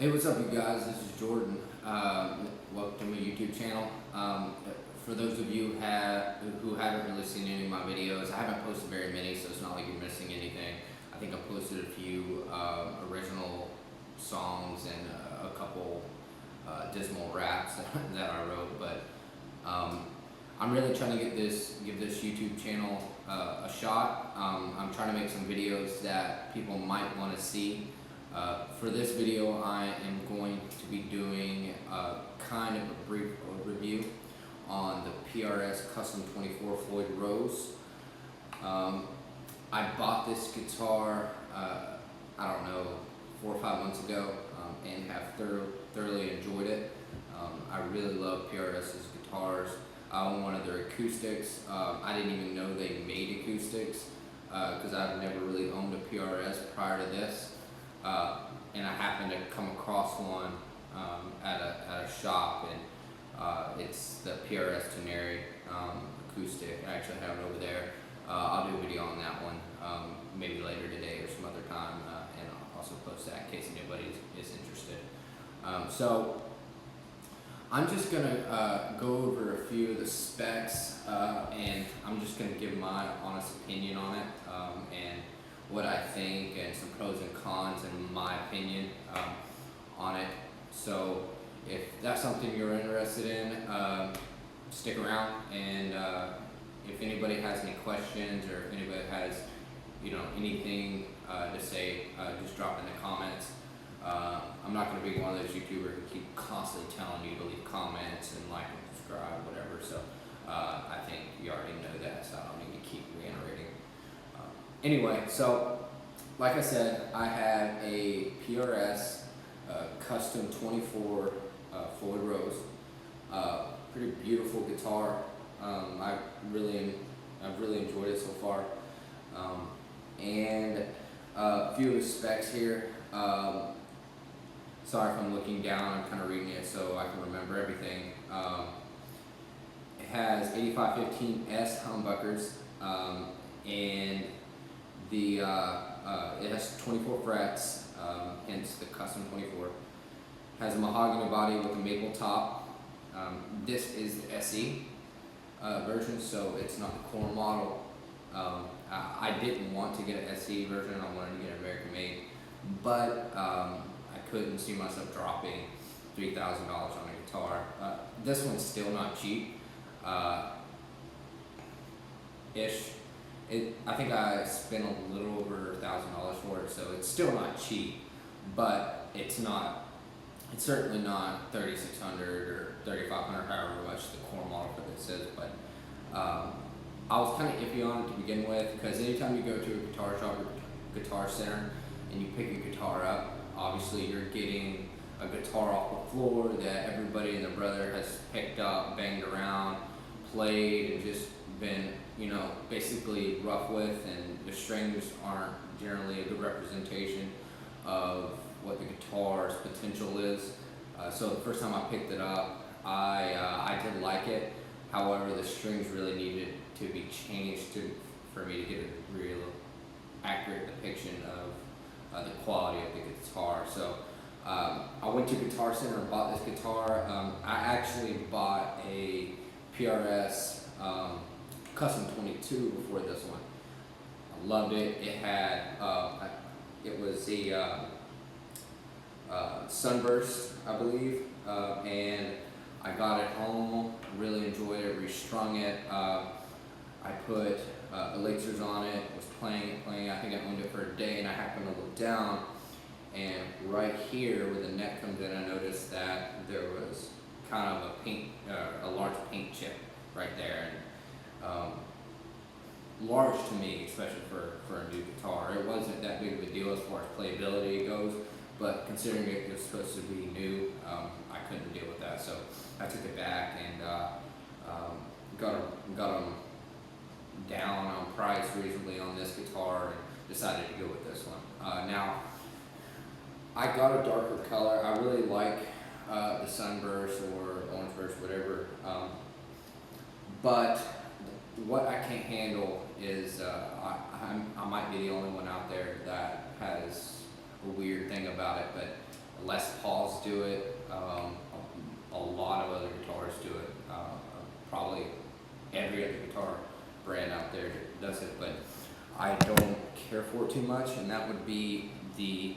Hey, what's up, you guys? This is Jordan. Welcome to my YouTube channel. For those of you who haven't really seen any of my videos, I haven't posted very many, so it's not like you're missing anything. I think I posted a few original songs and a couple dismal raps that I wrote, but I'm really trying to give this YouTube channel a shot. I'm trying to make some videos that people might want to see. For this video, I am going to be doing kind of a brief overview on the PRS Custom 24 Floyd Rose. I bought this guitar, I don't know, 4 or 5 months ago, and have thoroughly enjoyed it. I really love PRS's guitars. I own one of their acoustics. I didn't even know they made acoustics because I've never really owned a PRS prior to this. And I happened to come across one at a shop, and it's the PRS Teneri acoustic. I actually have it over there. I'll do a video on that one maybe later today or some other time, and I'll also post that in case anybody is interested. So I'm just gonna go over a few of the specs, and I'm just gonna give my honest opinion on it, and what I think, and some pros and cons in my opinion on it. So if that's something you're interested in, stick around, and if anybody has any questions, or if anybody has anything to say, just drop in the comments. I'm not going to be one of those YouTubers who keep constantly telling you to leave comments and like and subscribe, whatever. So I think you already know that, so I don't need to keep reiterating. Anyway, so like I said, I have a PRS Custom 24 Floyd Rose. Pretty beautiful guitar. I've really enjoyed it so far. And a few of the specs here. Sorry if I'm looking down. I'm kind of reading it so I can remember everything. It has 8515S humbuckers, and it has 24 frets, hence the Custom 24. Has a mahogany body with a maple top. This is the SE version, so it's not the core model. I didn't want to get an SE version. I wanted to get an American made, but I couldn't see myself dropping $3,000 on a guitar. This one's still not cheap. I think I spent a little over $1,000 for it, so it's still not cheap, but it's certainly not $3,600 or $3,500, however much the core model for this is. But I was kind of iffy on it to begin with, because anytime you go to a guitar shop or guitar center and you pick a guitar up, obviously you're getting a guitar off the floor that everybody and their brother has picked up, banged around, played, and just been basically rough with, and the strings aren't generally a good representation of what the guitar's potential is. So the first time I picked it up, I did like it. However, the strings really needed to be changed for me to get a real accurate depiction of the quality of the guitar. So I went to Guitar Center and bought this guitar. I actually bought a PRS Custom 22 before this one. I loved it. It had it was a Sunburst, I believe, and I got it home. Really enjoyed it. Restrung it. I put elixirs on it. Was playing. I think I owned it for a day, and I happened to look down, and right here where the neck comes in, I noticed that there was kind of a large paint chip right there. And large to me, especially for a new guitar. It wasn't that big of a deal as far as playability goes, but considering it was supposed to be new, I couldn't deal with that. So I took it back and got them down on price reasonably on this guitar, and decided to go with this one. Now, I got a darker color. I really like the Sunburst or Orange Burst, whatever, but what I can't handle is I might be the only one out there that has a weird thing about it, but Les Pauls do it. A lot of other guitars do it. Probably every other guitar brand out there does it, but I don't care for it too much. And that would be the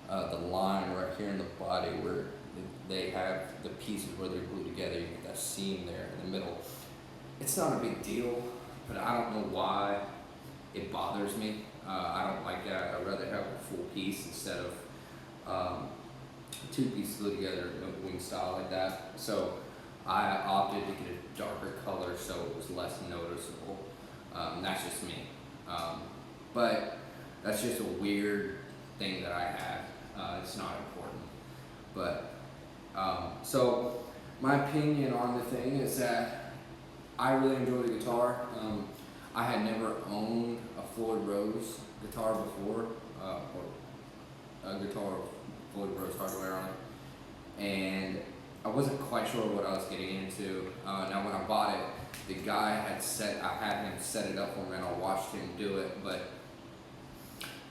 line right here in the body where they have the pieces where they're glued together. You get that seam there in the middle. It's not a big deal, but I don't know why it bothers me. I don't like that. I'd rather have a full piece instead of two pieces glued together in a wing style like that. So I opted to get a darker color so it was less noticeable. That's just me. But that's just a weird thing that I have. It's not important. But so my opinion on the thing is that I really enjoy the guitar. I had never owned a Floyd Rose guitar before, or a guitar with Floyd Rose hardware on it, and I wasn't quite sure what I was getting into. Now when I bought it, the guy I had him set it up for me and I watched him do it, but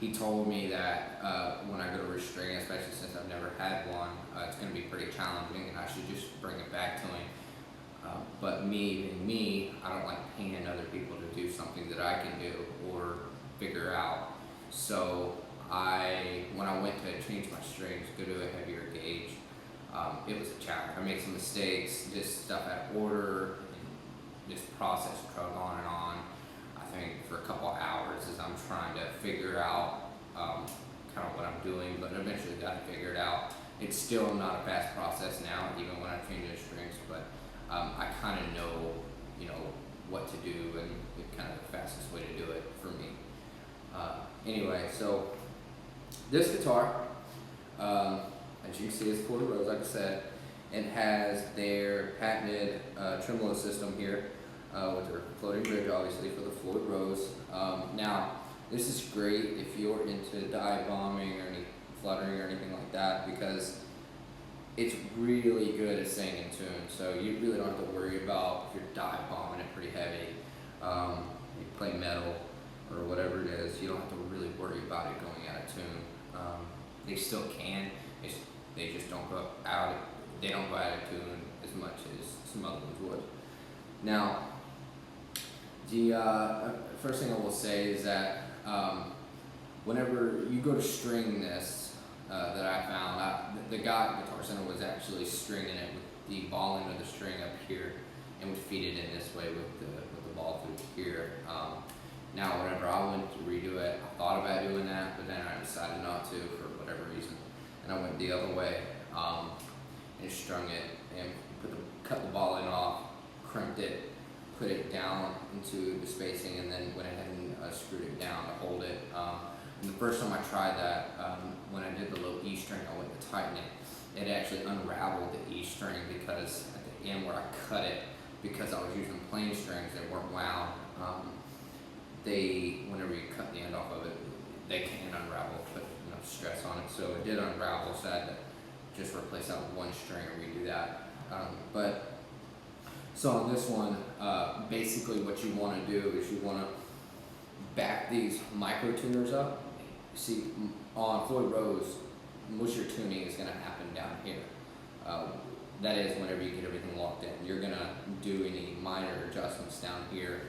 he told me that when I go to restring, especially since I've never had one, it's going to be pretty challenging and I should just bring it back to him. But me, I don't like paying other people to do something that I can do or figure out. So when I went to change my strings, go to a heavier gauge, it was a challenge. I made some mistakes, just stuff out of order, and this process drug on and on. I think for a couple hours as I'm trying to figure out kind of what I'm doing, but eventually got it figured out. It's still not a fast process now, even when I'm changing the strings, but I kind of know, what to do and kind of the fastest way to do it for me. Anyway, so this guitar, as you can see, is Floyd Rose, like I said. It has their patented tremolo system here with their floating bridge, obviously, for the Floyd Rose. Now, this is great if you're into dive bombing or any fluttering or anything like that, because it's really good at staying in tune. So you really don't have to worry about if you're dive bombing it pretty heavy. You play metal or whatever it is, you don't have to really worry about it going out of tune. They still can. They just don't go out. They don't go out of tune as much as some other ones would. Now, the first thing I will say is that whenever you go to string this, that I found, the guy at Guitar Center was actually stringing it with the ball end of the string up here, and would feed it in this way with the ball through here. Now, whenever I went to redo it, I thought about doing that, but then I decided not to for whatever reason, and I went the other way and strung it and cut the ball end off, crimped it, put it down into the spacing, and then went ahead and screwed it down to hold it. And the first time I tried that, when I did the low E string, I went to tighten it. It actually unraveled the E string because at the end where I cut it, because I was using plain strings that weren't wound, whenever you cut the end off of it, they can unravel, put enough stress on it. So it did unravel, so I had to just replace that with one string and redo that. So on this one, basically what you want to do is you want to back these micro tuners up. See, on Floyd Rose, most of your tuning is going to happen down here. That is whenever you get everything locked in. You're going to do any minor adjustments down here,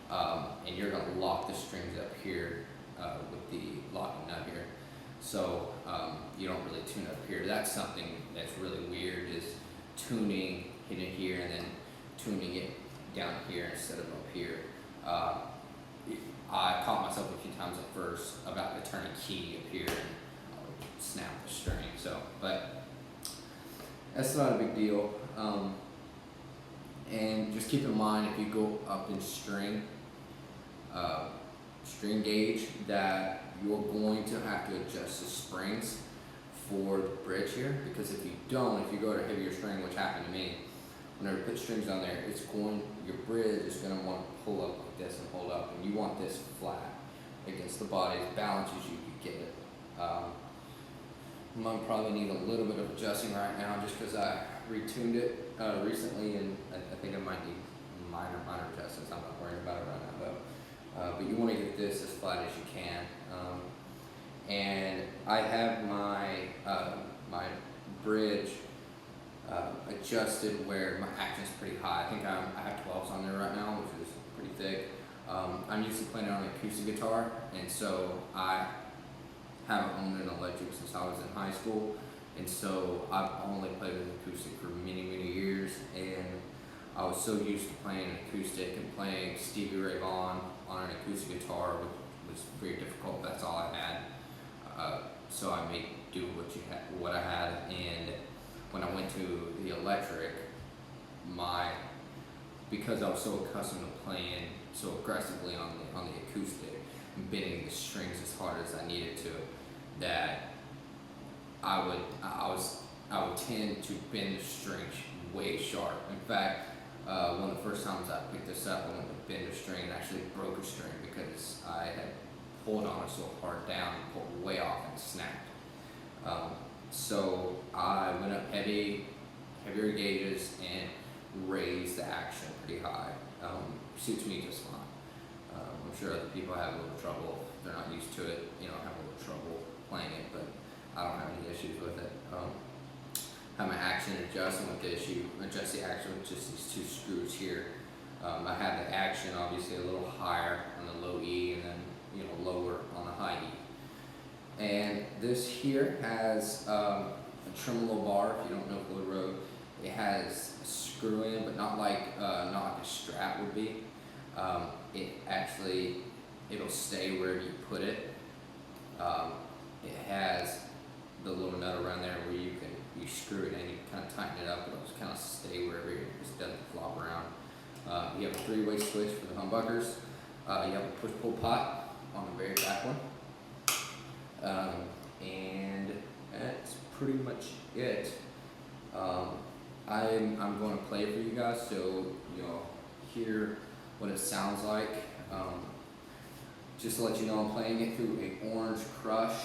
and you're going to lock the strings up here with the locking nut here. So you don't really tune up here. That's something that's really weird, is tuning, hitting here, and then tuning it down here instead of up here. I caught myself a few times at first about to turn a key up here and I would snap the string. But that's not a big deal. And just keep in mind, if you go up in string gauge, that you're going to have to adjust the springs for the bridge here, because if you don't, if you go to heavier string, which happened to me, whenever you put strings on there, your bridge is going to want to pull up like this and hold up, and you want this flat against the body as balanced as you can get it. Might probably need a little bit of adjusting right now, just because I retuned it recently, and I think it might need minor adjustments. I'm not worried about it right now though. But you want to get this as flat as you can. And I have my bridge adjusted where my action's pretty high. I think I have 12s on there right now, which is pretty thick. I'm used to playing it on an acoustic guitar, and so I haven't owned an electric since I was in high school, and so I've only played with acoustic for many, many years, and I was so used to playing an acoustic and playing Stevie Ray Vaughan on an acoustic guitar, which was very difficult. That's all I had. So I made do what I had, and when I went to the electric, because I was so accustomed to playing so aggressively on the acoustic and bending the strings as hard as I needed to, that I would tend to bend the strings way sharp. In fact, one of the first times I picked this up, I went to bend a string and actually broke a string because I had pulled on it so hard down, pulled way off and snapped. So I went up heavier gauges and raised the action pretty high. Suits me just fine. I'm sure other people have a little trouble. If they're not used to it, have a little trouble playing it, but I don't have any issues with it. Have my action adjustment with the issue, adjust the action with just these two screws here. I have the action obviously a little higher on the low E and then lower on the high E. And this here has a tremolo bar. If you don't know Floyd Road, it has a screw in, but not like a strap would be. It'll stay wherever you put it. It has the little nut around there where you screw it in, you kind of tighten it up, it'll just kind of stay wherever it just doesn't flop around. You have a 3-way switch for the humbuckers. You have a push-pull pot on the very back one. And that's pretty much it. I'm going to play it for you guys so you'll hear what it sounds like. Just to let you know, I'm playing it through a Orange Crush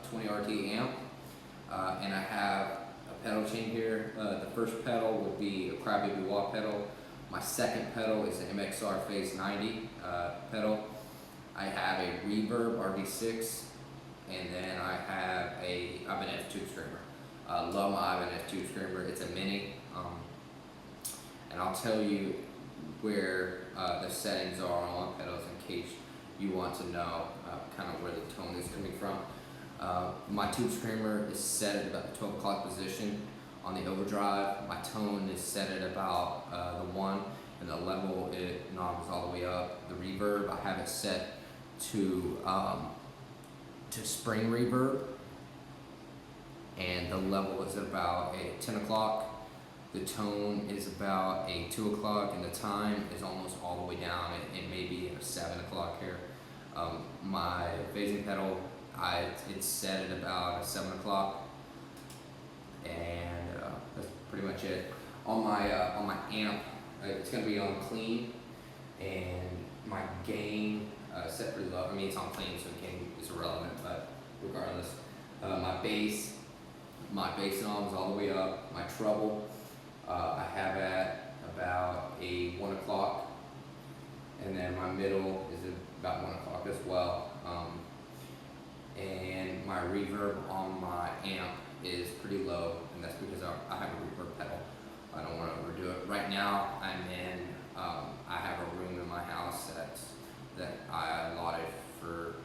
20 RT amp, and I have a pedal chain here. The first pedal would be a Crybaby Wah pedal. My second pedal is an MXR Phase 90 pedal. I have a Reverb RV6, and then I have a Ibanez Tube Screamer. Love my Ibanez Tube Screamer. It's a mini, and I'll tell you where the settings are on all pedals in case you want to know kind of where the tone is coming from. My Tube Screamer is set at about the 12 o'clock position on the overdrive. My tone is set at about the 1, and the level it knobs all the way up. The reverb, I have it set to spring reverb, and the level is about a 10 o'clock. The tone is about a 2 o'clock, and the time is almost all the way down. It may be at 7 o'clock here. My phasing pedal, it's set at about a 7 o'clock, and that's pretty much it. On my amp, it's going to be on clean, and my gain set pretty low. I mean, it's on clean, so the gain is irrelevant, but regardless, my bass knob is all the way up. My treble, I have at about a 1 o'clock, and then my middle is about 1 o'clock as well. And my reverb on my amp is pretty low, and that's because I have a reverb pedal. I don't want to overdo it. Right now, I have a room in my house that I allotted for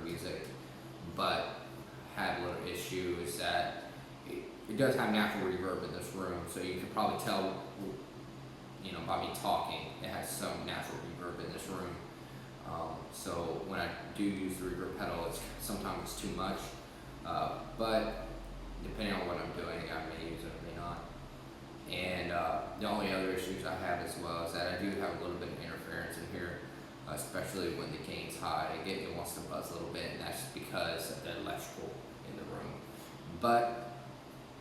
music, but had a little issue is that it does have natural reverb in this room, so you can probably tell, by me talking, it has some natural reverb in this room. So when I do use the reverb pedal, sometimes it's too much, but depending on what I'm doing, I may use it or may not. And the only other issues I have as well is that I do have a little bit of interference in here, especially when the gain's high. It wants to buzz a little bit, and that's because of the electrical in the room. But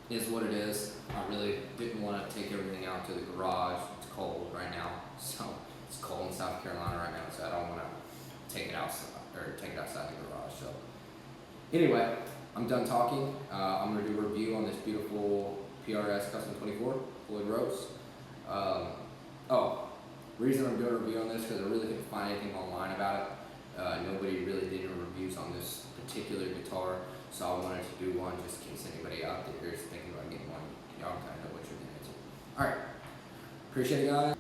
it is what it is. I really didn't want to take everything out to the garage. It's cold right now, so it's cold in South Carolina right now, so I don't want to take it outside the garage. So anyway, I'm done talking. I'm going to do a review on this beautiful PRS Custom 24 Floyd Rose. Reason I'm doing a review on this because I really couldn't find anything online about it. Nobody really did any reviews on this particular guitar. So I wanted to do one just in case anybody out there is thinking about getting one. Y'all kind of know what you're getting into. All right, appreciate it, guys.